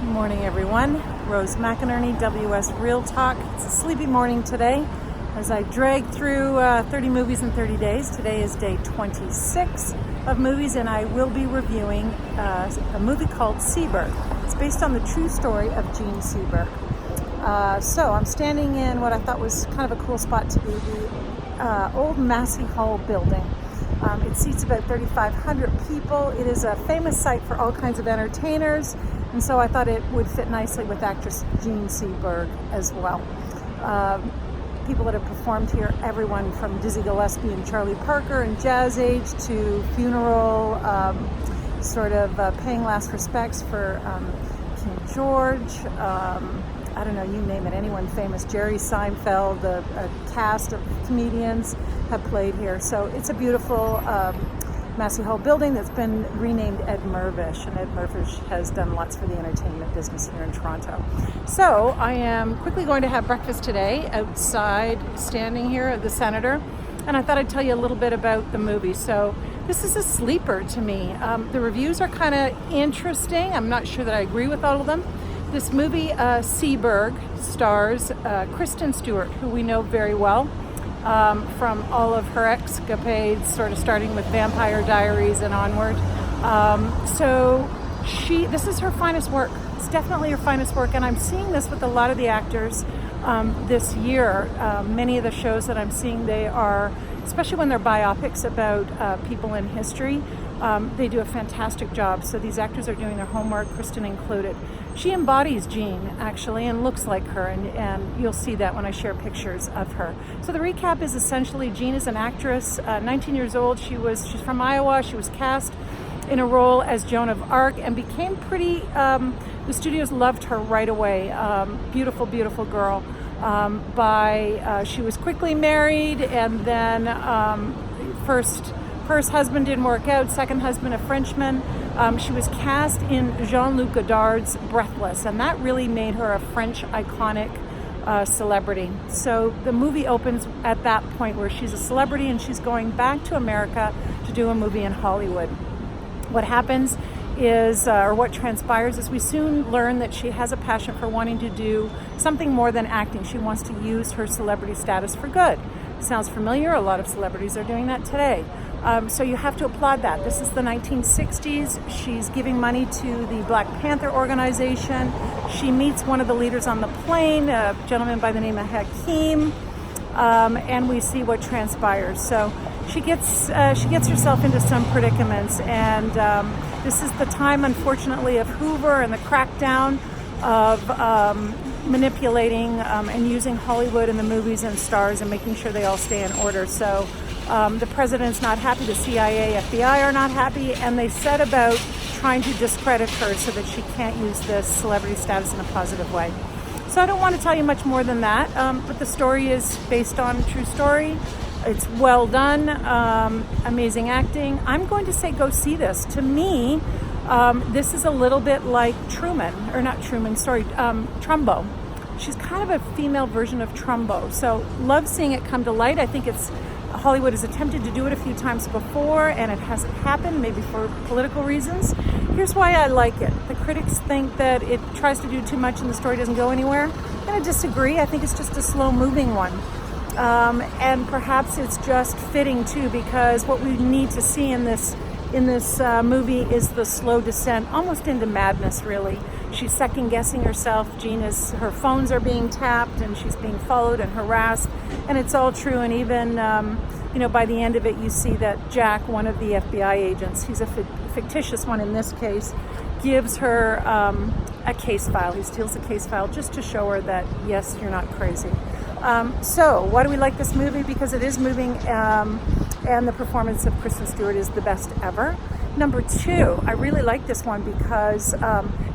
Morning, everyone. Rose McInerney, WS Real Talk. It's a sleepy morning today as I drag through 30 movies in 30 days. Today is day 26 of movies, and I will be reviewing a movie called Seberg. It's based on the true story of Jean Seberg. So I'm standing in what I thought was kind of a cool spot to be the old Massey Hall building. It seats about 3,500 people. It is a famous site for all kinds of entertainers, and so I thought it would fit nicely with actress Jean Seberg as well. People that have performed here, everyone from Dizzy Gillespie and Charlie Parker and Jazz Age to Funeral, paying last respects for King George. I don't know, you name it, anyone famous. Jerry Seinfeld, a cast of comedians have played here. So it's a beautiful Massey Hall building that's been renamed Ed Mirvish, and Ed Mirvish has done lots for the entertainment business here in Toronto. So I am quickly going to have breakfast today outside, standing here at the Senator, and I thought I'd tell you a little bit about the movie. So this is a sleeper to me. The reviews are kind of interesting. I'm not sure that I agree with all of them. This movie, Seberg, stars Kristen Stewart, who we know very well from all of her escapades, sort of starting with Vampire Diaries and onward. This is her finest work. It's definitely her finest work, and I'm seeing this with a lot of the actors this year. Many of the shows that I'm seeing, they are, especially when they're biopics about people in history, they do a fantastic job. So these actors are doing their homework, Kristen included. She embodies Jean, actually, and looks like her, and you'll see that when I share pictures of her. So the recap is essentially Jean is an actress, 19 years old. She's from Iowa. She was cast in a role as Joan of Arc and became pretty, the studios loved her right away. Beautiful, beautiful girl. She was quickly married, and then first husband didn't work out, second husband, a Frenchman. She was cast in Jean-Luc Godard's Breathless, and that really made her a French iconic celebrity. So the movie opens at that point where she's a celebrity and she's going back to America to do a movie in Hollywood. What happens is, or what transpires is, we soon learn that she has a passion for wanting to do something more than acting. She wants to use her celebrity status for good. Sounds familiar? A lot of celebrities are doing that today. So you have to applaud that. This is the 1960s. She's giving money to the Black Panther organization. She meets one of the leaders on the plane, a gentleman by the name of Hakim, and we see what transpires. So she gets herself into some predicaments, and this is the time, unfortunately, of Hoover and the crackdown of manipulating and using Hollywood and the movies and stars and making sure they all stay in order. So the president's not happy, the CIA, FBI are not happy, and they set about trying to discredit her so that she can't use this celebrity status in a positive way. So I don't want to tell you much more than that, but the story is based on a true story. It's well done, amazing acting. I'm going to say go see this. To me, this is a little bit like Trumbo. She's kind of a female version of Trumbo. So love seeing it come to light. I think Hollywood has attempted to do it a few times before, and it hasn't happened, maybe for political reasons. Here's why I like it. The critics think that it tries to do too much and the story doesn't go anywhere. I'm going to disagree. I think it's just a slow-moving one. And perhaps it's just fitting, too, because what we need to see in this movie is the slow descent, almost into madness, really. She's second-guessing herself. Her phones are being tapped, and she's being followed and harassed, and it's all true. And even, by the end of it, you see that Jack, one of the FBI agents, he's a fictitious one in this case, gives her a case file. He steals a case file just to show her that, yes, you're not crazy. So why do we like this movie? Because it is moving, and the performance of Kristen Stewart is the best ever. Number two, I really like this one because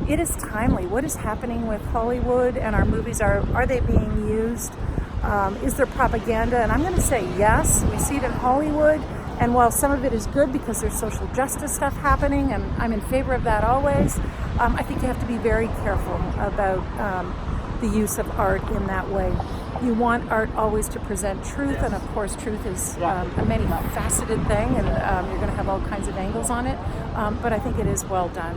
it is timely. What is happening with Hollywood and our movies? Are they being used? Is there propaganda? And I'm going to say yes. We see it in Hollywood, and while some of it is good because there's social justice stuff happening, and I'm in favor of that always, I think you have to be very careful about the use of art in that way. You want art always to present truth, and of course truth is a many-faceted thing, and you're going to have all kinds of angles on it, but I think it is well done.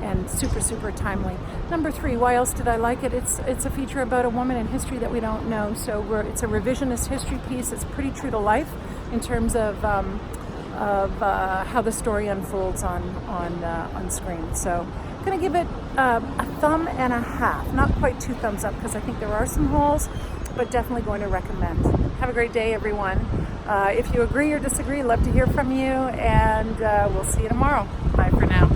and super, super timely. Number 3, why else did I like it? It's a feature about a woman in history that we don't know. So it's a revisionist history piece. It's pretty true to life in terms of how the story unfolds on screen. So I'm going to give it a thumb and a half. Not quite 2 thumbs up because I think there are some holes, but definitely going to recommend. Have a great day, everyone. If you agree or disagree, love to hear from you, and we'll see you tomorrow. Bye for now.